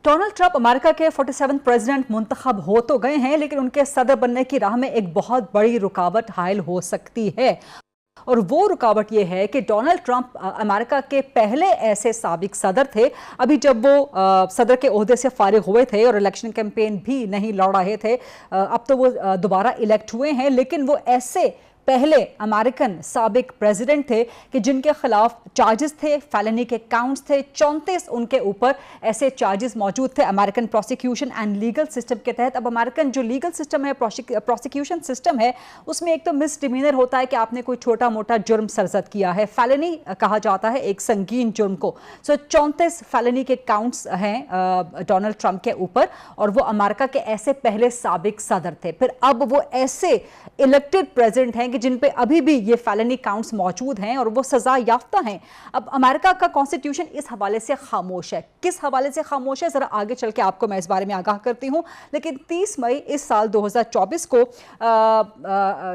Donald Trump America के 47 president मुंतखब हो तो गए हैं, लेकिन उनके सदर बनने की राह में एक बहुत बड़ी रुकावट हायल हो सकती है। और वो रुकावट ये है कि डोनाल्ड ट्रंप अमेरिका के पहले ऐसे साबिक सदर थे। अभी जब वो सदर के ओहदे से फारिग हुए थे और इलेक्शन कैंपेन भी नहीं लड़ रहे थे, अब तो वो दोबारा इलेक्ट हुए हैं, लेकिन वो ऐसे पहले अमेरिकन साबिक प्रेसिडेंट थे कि जिनके खिलाफ चार्जेस थे, फैलनी के काउंट्स थे, 34 उनके ऊपर ऐसे चार्जेस मौजूद थे American prosecution and legal system के तहत। अब अमेरिकन जो लीगल सिस्टम है, प्रोसिक्यूशन सिस्टम है, उसमें एक तो मिसडिमीनर होता है कि आपने कोई छोटा मोटा जुर्म सरजद किया है, फैलनी कहा जाता है एक संगीन जुर्म को। 34 फैलनी के काउंट्स हैं डोनाल्ड ट्रंप के ऊपर, और वो अमेरिका के ऐसे पहले साबिक सदर थे। फिर अब वो ऐसे इलेक्टेड प्रेसिडेंट हैं जिन पे अभी भी ये फैलनी काउंट्स मौजूद हैं और वो सजा याफ्ता हैं। अब अमेरिका का कॉन्स्टिट्यूशन इस हवाले से खामोश है। किस हवाले से खामोश है, जरा आगे चल के आपको मैं इस बारे में आगाह करती हूं। लेकिन 30 मई इस साल 2024 को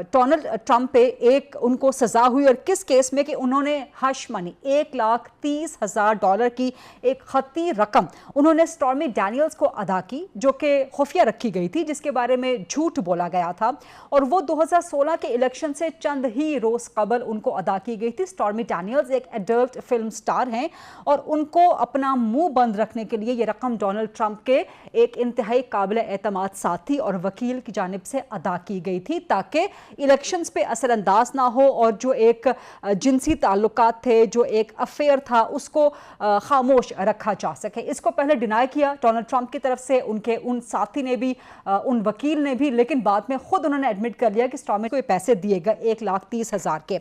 डोनाल्ड ट्रंप पे एक उनको सजा हुई, और किस केस में कि उन्होंने हश मनी $1,30,000 की एक खती रकम उन्होंने स्टॉर्मी डैनियल्स को अदा की, जो कि खुफिया रखी गई थी, जिसके बारे में झूठ बोला गया था, और वो 2016 के इलेक्शन से चंद ही रोज कबल उनको अदा की गई थी। स्टॉर्मी डैनियल्स एक एडल्ट फिल्म स्टार हैं, और उनको अपना मुंह बंद रखने के लिए ये रकम डोनाल्ड ट्रंप के एक इंतहाई काबिल एतमाद साथी और वकील की जानिब से अदा की गई थी, ताकि इलेक्शंस पे असरअंदाज ना हो, और जो एक जिनसी ताल्लुकात थे, जो एक अफेयर था, उसको खामोश रखा जा सके। इसको पहले डिनाई किया डोनाल्ड ट्रंप की तरफ से, उनके उन साथी ने भी, उन वकील ने भी, लेकिन बाद में खुद उन्होंने एडमिट कर लिया कि स्टॉर्मी को ये पैसे दिए गए $1,30,000 के।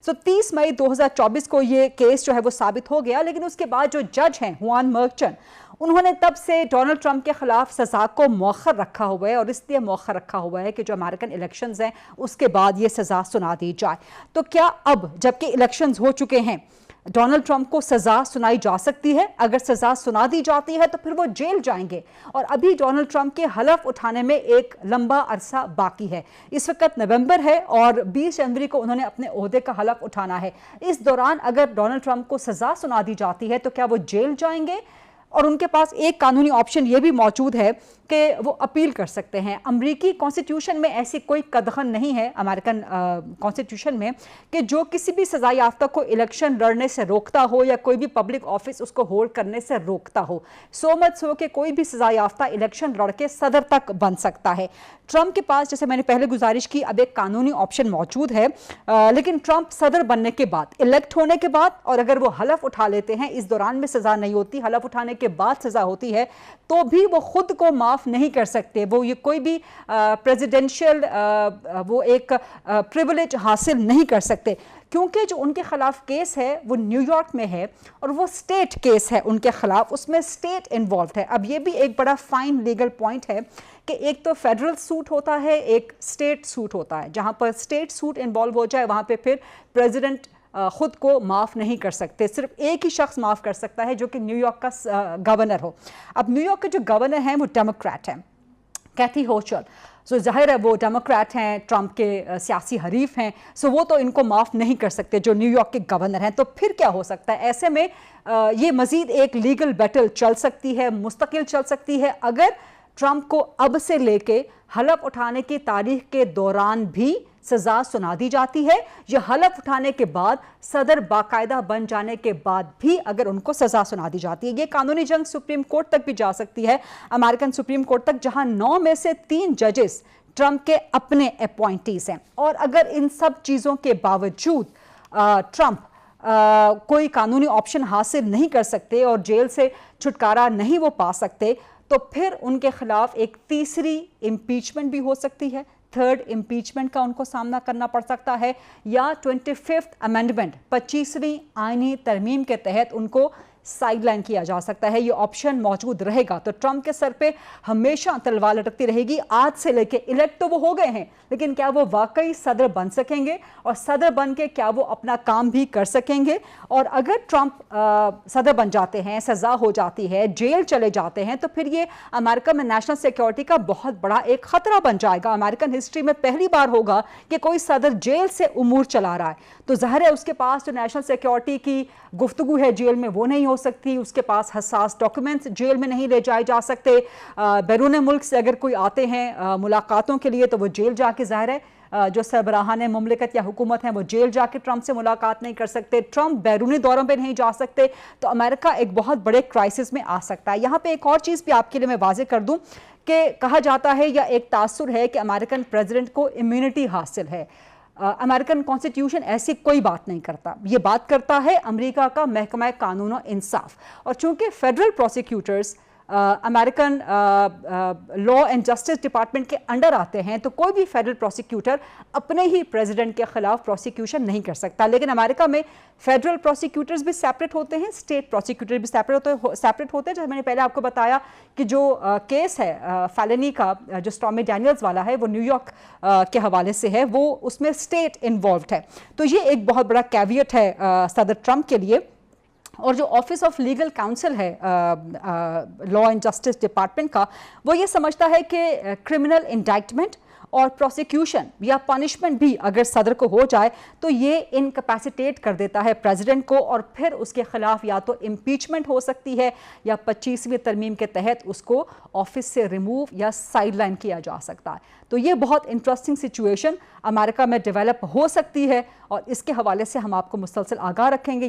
30 मई 2024 को ये केस जो है वो साबित हो गया, लेकिन उसके बाद जो जज हैं हुआन मर्चेंट, उन्होंने तब से डोनाल्ड ट्रंप के खिलाफ सजा को मौखर रखा हुआ है, और इसलिए मौखर रखा हुआ है कि जो अमेरिकन इलेक्शंस हैं उसके बाद ये सजा सुना दी जाए। तो क्या अब जबकि इलेक्शंस हो चुके हैं, डोनाल्ड ट्रंप को सजा सुनाई जा सकती है? अगर सजा सुना दी जाती है तो फिर वो जेल जाएंगे, और अभी डोनाल्ड ट्रंप के हलफ उठाने में एक लंबा अरसा बाकी है। इस वक्त नवंबर है और 20 जनवरी को उन्होंने अपने ओहदे का हलफ उठाना है। इस दौरान अगर डोनाल्ड ट्रंप को सजा सुना दी जाती है तो क्या वो जेल जाएंगे? और उनके पास एक कानूनी ऑप्शन ये भी मौजूद है कि वो अपील कर सकते हैं। अमरीकी कॉन्स्टिट्यूशन में ऐसी कोई कदगन नहीं है, अमेरिकन कॉन्स्टिट्यूशन में, कि जो किसी भी सजा याफ्ता को इलेक्शन लड़ने से रोकता हो या कोई भी पब्लिक ऑफिस उसको होल्ड करने से रोकता हो। सो मच सो कि कोई भी सजा याफ्ता इलेक्शन लड़ के सदर तक बन सकता है। ट्रंप के पास, जैसे मैंने पहले गुजारिश की, अब एक कानूनी ऑप्शन मौजूद है, लेकिन ट्रंप सदर बनने के बाद, इलेक्ट होने के बाद, और अगर वो हलफ उठा लेते हैं, इस दौरान में सजा नहीं होती, हलफ उठाने के बाद सजा होती है, तो भी वो खुद को माफ नहीं कर सकते। वो ये कोई भी प्रेसिडेंशियल वो एक प्रिविलेज हासिल नहीं कर सकते, क्योंकि जो उनके खिलाफ केस है वो न्यूयॉर्क में है, और वो स्टेट केस है उनके खिलाफ, उसमें स्टेट इन्वॉल्व है। अब ये भी एक बड़ा फाइन लीगल पॉइंट है कि एक तो फेडरल सूट होता है, एक स्टेट सूट होता है। जहां पर स्टेट सूट इन्वॉल्व हो जाए, वहां पे फिर प्रेसिडेंट खुद को माफ नहीं कर सकते, सिर्फ एक ही शख्स माफ कर सकता है, जो कि न्यूयॉर्क का गवर्नर हो। अब न्यूयॉर्क के जो गवर्नर हैं वो डेमोक्रेट हैं, कैथी होचल। सो जाहिर है वो डेमोक्रेट हैं, ट्रंप के सियासी हरीफ हैं, सो वो तो इनको माफ़ नहीं कर सकते जो न्यूयॉर्क के गवर्नर हैं। तो फिर क्या हो सकता है? ऐसे में ये मज़ीद एक लीगल बैटल चल सकती है, मुस्तकिल चल सकती है, अगर ट्रंप को अब से लेके हलफ उठाने की तारीख के दौरान भी सजा सुना दी जाती है, या हलफ उठाने के बाद, सदर बाकायदा बन जाने के बाद भी अगर उनको सजा सुना दी जाती है। ये कानूनी जंग सुप्रीम कोर्ट तक भी जा सकती है, अमेरिकन सुप्रीम कोर्ट तक, जहां 9 में से 3 जजेस ट्रंप के अपने अपॉइंटीज हैं। और अगर इन सब चीज़ों के बावजूद ट्रंप कोई कानूनी ऑप्शन हासिल नहीं कर सकते और जेल से छुटकारा नहीं वो पा सकते, तो फिर उनके खिलाफ एक तीसरी इम्पीचमेंट भी हो सकती है, थर्ड इम्पीचमेंट का उनको सामना करना पड़ सकता है, या 25th अमेंडमेंट 25वीं आईनी तरमीम के तहत उनको साइडलाइन किया जा सकता है। ये ऑप्शन मौजूद रहेगा। तो ट्रंप के सर पे हमेशा तलवार लटकती रहेगी आज से लेके। इलेक्ट तो वो हो गए हैं, लेकिन क्या वो वाकई सदर बन सकेंगे, और सदर बन के क्या वो अपना काम भी कर सकेंगे? और अगर ट्रंप सदर बन जाते हैं, सजा हो जाती है, जेल चले जाते हैं, तो फिर ये अमेरिका में नेशनल सिक्योरिटी का बहुत बड़ा एक खतरा बन जाएगा। अमेरिकन हिस्ट्री में पहली बार होगा कि कोई सदर जेल से उमूर चला रहा है, तो ज़ाहिर है उसके पास जो नेशनल सिक्योरिटी की गुफ्तगू है जेल में वो नहीं हो سکتی, اس کے پاس حساس ڈاکومنٹس جیل میں نہیں لے جائے جا سکتے, بیرون ملک سے اگر کوئی آتے ہیں ملاقاتوں کے لیے تو وہ جیل جا کے, ظاہر ہے جو سربراہان مملکت یا حکومت ہیں وہ جیل جا کے ٹرمپ سے ملاقات نہیں کر سکتے, ٹرمپ بیرونی دوروں پہ نہیں جا سکتے, تو امریکہ ایک بہت بڑے کرائسس میں آ سکتا ہے. یہاں پہ ایک اور چیز بھی آپ کے لیے میں واضح کر دوں کہ کہا جاتا ہے یا ایک تاثر ہے کہ امریکن پریزیڈنٹ کو امیونٹی حاصل ہے. امریکن کانسٹیٹیوشن ایسی کوئی بات نہیں کرتا, یہ بات کرتا ہے امریکہ کا محکمہ قانون و انصاف, اور چونکہ federal prosecutors American law and justice department کے انڈر آتے ہیں تو کوئی بھی فیڈرل پروسیکیوٹر اپنے ہی پریزیڈنٹ کے خلاف پروسیکیوشن نہیں کر سکتا. لیکن امریکہ میں فیڈرل پروسیکیوٹرز بھی سیپریٹ ہوتے ہیں, اسٹیٹ پروسیکیوٹر بھی سیپریٹ ہوتے ہیں. جیسے میں نے پہلے آپ کو بتایا کہ جو کیس ہے فیلنی کا جو اسٹارمی ڈینیلز والا ہے وہ نیو یارک کے حوالے سے ہے, وہ اس میں اسٹیٹ انوالوڈ ہے. تو یہ ایک بہت بڑا کیویٹ ہے صدر ٹرمپ کے لیے. اور جو آفس آف لیگل کاؤنسل ہے لا اینڈ جسٹس ڈپارٹمنٹ کا, وہ یہ سمجھتا ہے کہ کرمنل انڈائٹمنٹ اور پروسیکیوشن یا پنشمنٹ بھی اگر صدر کو ہو جائے تو یہ انکیپیسیٹیٹ کر دیتا ہے پریزیڈنٹ کو, اور پھر اس کے خلاف یا تو امپیچمنٹ ہو سکتی ہے یا 25ویں ترمیم کے تحت اس کو آفس سے ریموو یا سائیڈ لائن کیا جا سکتا ہے. تو یہ بہت انٹرسٹنگ سچویشن امریکہ میں ڈیولپ ہو سکتی ہے, اور اس کے حوالے سے ہم آپ کو مسلسل آگاہ رکھیں گے.